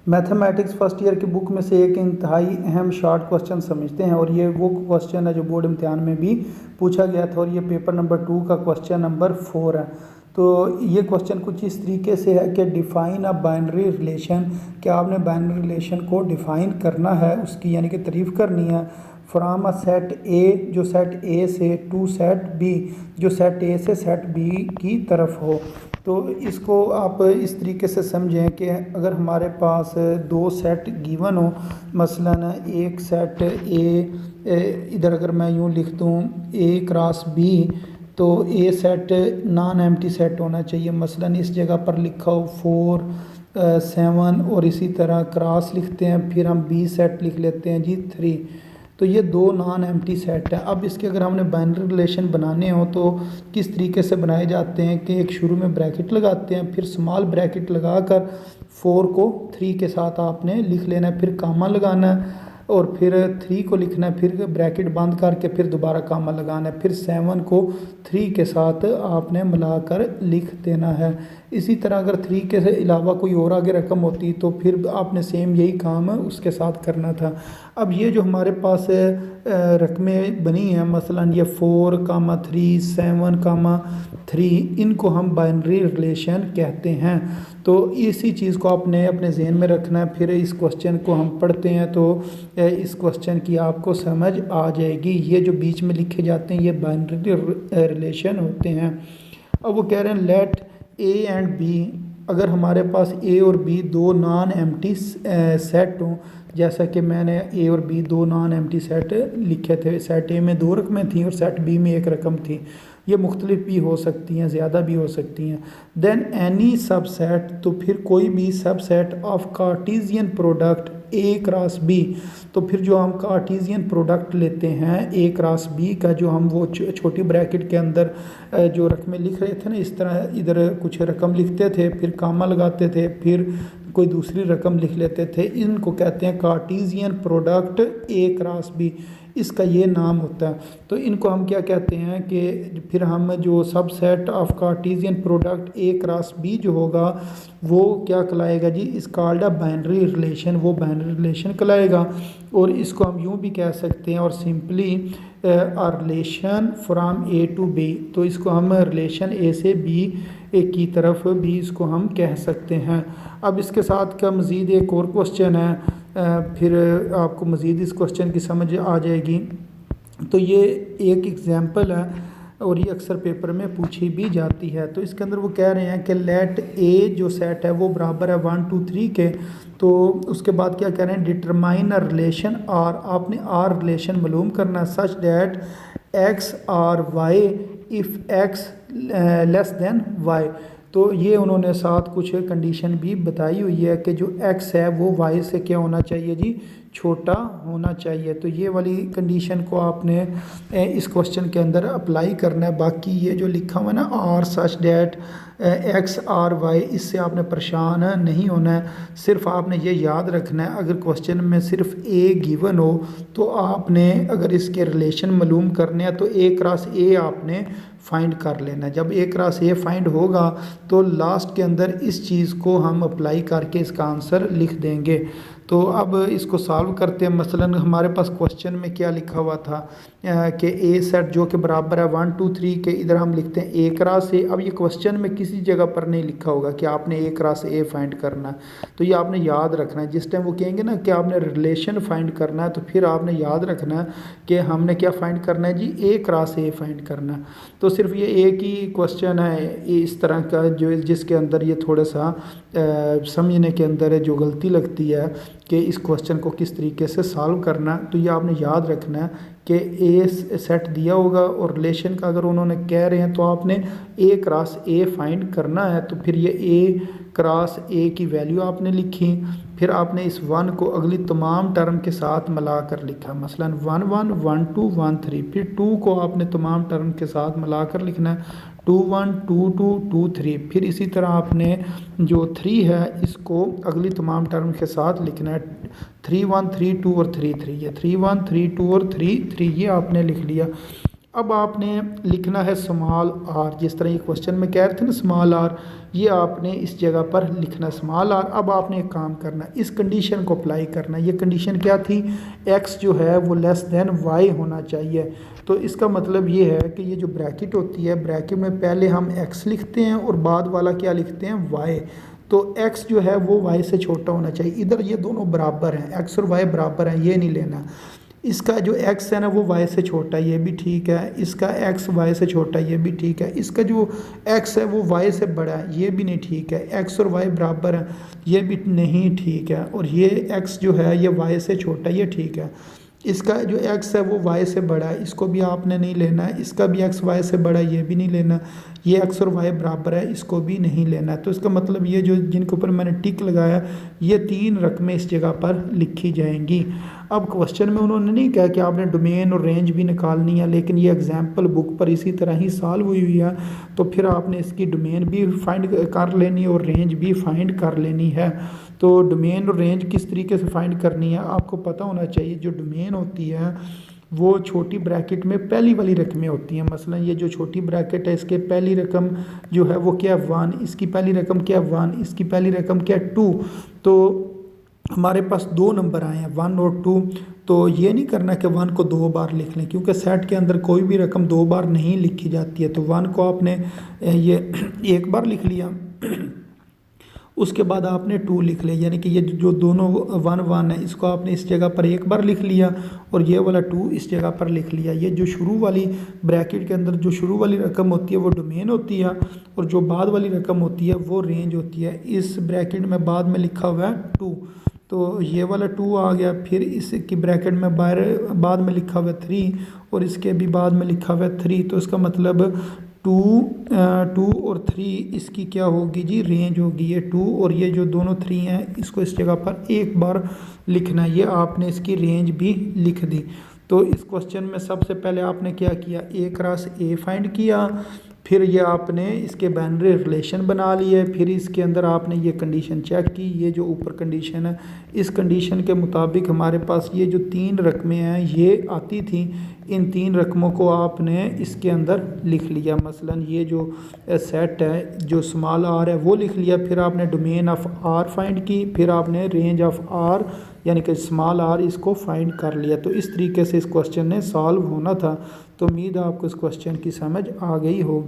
Mathematics first year की book में से एक इंतहाई अहम शॉर्ट क्वेश्चन समझते हैं, और ये वो क्वेश्चन है जो बोर्ड इम्तिहान में भी पूछा गया था, और ये पेपर नंबर 2 का क्वेश्चन नंबर 4 है। तो ये क्वेश्चन कुछ इस तरीके से है कि डिफ़ाइन अ बाइनरी रिलेशन, कि आपने बाइनरी रिलेशन को डिफ़ाइन करना है, उसकी यानी कि तारीफ़ करनी है। फ्राम अ सेट ए, जो सेट ए से, टू सेट बी, जो सेट ए से सेट बी की तरफ हो। तो इसको आप इस तरीके से समझें कि अगर हमारे पास दो सेट गिवन हो, मसलन एक सेट ए, इधर अगर मैं यूँ लिख दूँ ए क्रॉस बी, तो ए सेट नॉन एम्प्टी सेट होना चाहिए। मसलन इस जगह पर लिखा हो 4 7, और इसी तरह क्रॉस लिखते हैं, फिर हम बी सेट लिख लेते हैं जी 3। तो ये दो नॉन एम्प्टी सेट हैं। अब इसके अगर हमने बाइनरी रिलेशन बनाने हो तो किस तरीके से बनाए जाते हैं कि एक शुरू में ब्रैकेट लगाते हैं, फिर स्मॉल ब्रैकेट लगाकर 4 को 3 के साथ आपने लिख लेना है, फिर कामा लगाना है, और फिर 3 को लिखना है, फिर ब्रैकेट बंद करके फिर दोबारा कामा लगाना है, फिर 7 को 3 के साथ आपने मिलाकर लिख देना है। इसी तरह अगर 3 के अलावा कोई और आगे रकम होती तो फिर आपने सेम यही काम उसके साथ करना था। अब ये जो हमारे पास रकमें बनी हैं, मसलन ये 4, 3, 7, 3, इनको हम बाइनरी रिलेशन कहते हैं। तो इसी चीज़ को आपने अपने जहन में रखना है। फिर इस क्वेश्चन को हम पढ़ते हैं तो इस क्वेश्चन की आपको समझ आ जाएगी। ये जो बीच में लिखे जाते हैं ये बाइनरी रिलेशन होते हैं। अब वो कह रहे हैं लेट ए एंड बी, अगर हमारे पास ए और बी दो नॉन एम्प्टी सेट हों, जैसा कि मैंने ए और बी दो नॉन एम्प्टी सेट लिखे थे। सेट ए में 2 रकमें थी और सेट बी में 1 रकम थी। ये मुख्तलिफ भी हो सकती हैं, ज़्यादा भी हो सकती हैं। देन एनी सबसेट, तो फिर कोई भी subset of Cartesian product A cross B, तो फिर जो हम कार्टेशियन प्रोडक्ट लेते हैं ए क्रॉस बी का, जो हम वो छोटी ब्रैकेट के अंदर जो रकमें लिख रहे थे ना, इस तरह इधर कुछ रकम लिखते थे, फिर कामा लगाते थे, फिर कोई दूसरी रकम लिख लेते थे, इनको कहते हैं Cartesian product A cross B. इसका ये नाम होता है। तो इनको हम क्या कहते हैं कि फिर हम जो subset of Cartesian product A cross B जो होगा वो क्या कहलाएगा जी, is called a binary relation, वो बाइनरी रिलेशन कहलाएगा। और इसको हम यूँ भी कह सकते हैं, और simply a relation from A to B, तो इसको हम रिलेशन ए से बी की तरफ भी इसको हम कह सकते हैं। अब इसके साथ का मज़ीद एक और क्वेश्चन है, फिर आपको मज़ीद इस क्वेश्चन की समझ आ जाएगी। तो ये एक एग्जांपल है और ये अक्सर पेपर में पूछी भी जाती है। तो इसके अंदर वो कह रहे हैं कि लेट ए जो सेट है वो बराबर है 1 2 3 के। तो उसके बाद क्या कह रहे हैं, डिटरमाइन अ रिलेशन आर, आपने आर रिलेशन मालूम करना such that X R Y if X less than Y. तो ये उन्होंने साथ कुछ कंडीशन भी बताई हुई है कि जो x है वो y से क्या होना चाहिए जी, छोटा होना चाहिए। तो ये वाली कंडीशन को आपने इस क्वेश्चन के अंदर अप्लाई करना है। बाकी ये जो लिखा हुआ है ना R such that X R Y, इससे आपने परेशान नहीं होना है। सिर्फ आपने ये याद रखना है, अगर क्वेश्चन में सिर्फ ए गिवन हो तो आपने अगर इसके रिलेशन मालूम करने हैं तो ए क्रॉस ए आपने फाइंड कर लेना। जब ए क्रॉस ए फाइंड होगा तो लास्ट के अंदर इस चीज़ को हम अप्लाई करके इसका आंसर लिख देंगे। तो अब इसको सॉल्व करते हैं। मसलन हमारे पास क्वेश्चन में क्या लिखा हुआ था कि ए सेट जो कि बराबर है 1 2 3 के, इधर हम लिखते हैं ए क्रॉस ए। अब ये क्वेश्चन में किसी जगह पर नहीं लिखा होगा कि आपने ए क्रॉस ए फाइंड करना है, तो ये आपने याद रखना है। जिस टाइम वो कहेंगे ना कि आपने रिलेशन फाइंड करना है, तो फिर आपने याद रखना है कि हमने क्या फाइंड करना है जी, ए क्रॉस ए फाइंड करना है। तो सिर्फ ये एक ही क्वेश्चन है इस तरह का जो जिसके अंदर ये थोड़ा सा समझने के अंदर जो गलती लगती है कि इस क्वेश्चन को किस तरीके से सॉल्व करना है। तो ये आपने याद रखना है कि ए सेट दिया होगा और रिलेशन का अगर उन्होंने कह रहे हैं तो आपने ए क्रॉस ए फाइंड करना है। तो फिर ये ए क्रॉस ए की वैल्यू आपने लिखी, फिर आपने इस 1 को अगली तमाम टर्म के साथ मिला कर लिखा, मसलन 1 1 1 2 1 3, फिर 2 को आपने तमाम टर्म के साथ मिला कर लिखना है, 2 1 2 2 2 3। फिर इसी तरह आपने जो 3 है इसको अगली तमाम टर्म के साथ लिखना है, 3 1 3 2 और 3 3, ये 3 1 3 2 और 3 3 ये आपने लिख लिया। अब आपने लिखना है स्मॉल आर, जिस तरह ये क्वेश्चन में कह रहे थे ना स्मॉल आर, ये आपने इस जगह पर लिखना स्मॉल आर। अब आपने एक काम करना, इस कंडीशन को अप्लाई करना। ये कंडीशन क्या थी, एक्स जो है वो लेस देन वाई होना चाहिए। तो इसका मतलब ये है कि ये जो ब्रैकेट होती है, ब्रैकेट में पहले हम एक्स लिखते हैं और बाद वाला क्या लिखते हैं, वाई। तो x जो है वो y से छोटा होना चाहिए। इधर ये दोनों बराबर हैं, x और y बराबर हैं, ये नहीं लेना। इसका जो x है ना वो y से छोटा है, ये भी ठीक है। इसका x y से छोटा है, ये भी ठीक है। इसका जो x है वो y से बड़ा है, ये भी नहीं ठीक है। x और y बराबर हैं, ये भी नहीं ठीक है। और ये x जो है ये y से छोटा है, ये ठीक है। इसका जो x है वो y से बड़ा है, इसको भी आपने नहीं लेना है। इसका भी x y से बड़ा है, ये भी नहीं लेना। ये x और y बराबर है, इसको भी नहीं लेना है। तो इसका मतलब ये जो जिनके ऊपर मैंने टिक लगाया, ये 3 रकमें इस जगह पर लिखी जाएंगी। अब क्वेश्चन में उन्होंने नहीं कहा कि आपने डोमेन और रेंज भी निकालनी है, लेकिन ये एग्जाम्पल बुक पर इसी तरह ही सॉल्व हुई है। तो फिर आपने इसकी डोमेन भी फाइंड कर लेनी है और रेंज भी फाइंड कर लेनी है। तो डोमेन और रेंज किस तरीके से फाइंड करनी है आपको पता होना चाहिए। जो डोमेन होती है वो छोटी ब्रैकेट में पहली वाली रकमें होती हैं। मसलन ये जो छोटी ब्रैकेट है, इसके पहली रकम जो है वो क्या है 1, इसकी पहली रकम क्या है 1, इसकी पहली रकम क्या है 2। तो हमारे पास 2 नंबर आए हैं 1 और 2। तो ये नहीं करना कि 1 को 2 बार लिख लें, क्योंकि सेट के अंदर कोई भी रकम 2 बार नहीं लिखी जाती है। तो 1 को आपने ये 1 बार लिख लिया, उसके बाद आपने 2 लिख लिया, यानी कि ये जो दोनों 1 1 है इसको आपने इस जगह पर 1 बार लिख लिया और ये वाला 2 इस जगह पर लिख लिया। ये जो शुरू वाली ब्रैकेट के अंदर जो शुरू वाली रकम होती है वो डोमेन होती है और जो बाद वाली रकम होती है वो रेंज होती है। इस ब्रैकेट में बाद में लिखा हुआ है 2, तो ये वाला 2 आ गया। फिर इसकी ब्रैकेट में बाद में लिखा हुआ है 3 और इसके भी बाद में लिखा हुआ है 3। तो इसका मतलब 2 और 3 इसकी क्या होगी जी, रेंज होगी। ये 2 और ये जो दोनों 3 हैं इसको इस जगह पर 1 बार लिखना है। ये आपने इसकी रेंज भी लिख दी। तो इस क्वेश्चन में सबसे पहले आपने क्या किया, A क्रॉस A फाइंड किया, फिर ये आपने इसके बाइनरी रिलेशन बना लिए, फिर इसके अंदर आपने ये कंडीशन चेक की। ये जो ऊपर कंडीशन है, इस कंडीशन के मुताबिक हमारे पास ये जो 3 रकमें हैं ये आती थी। इन 3 रकमों को आपने इसके अंदर लिख लिया। मसलन ये जो सेट है जो स्मॉल आर है वो लिख लिया। फिर आपने डोमेन ऑफ आर फाइंड की, फिर आपने रेंज ऑफ आर यानी कि स्मॉल आर इसको फाइंड कर लिया। तो इस तरीके से इस क्वेश्चन ने सॉल्व होना था। तो उम्मीद है आपको इस क्वेश्चन की समझ आ गई होगी।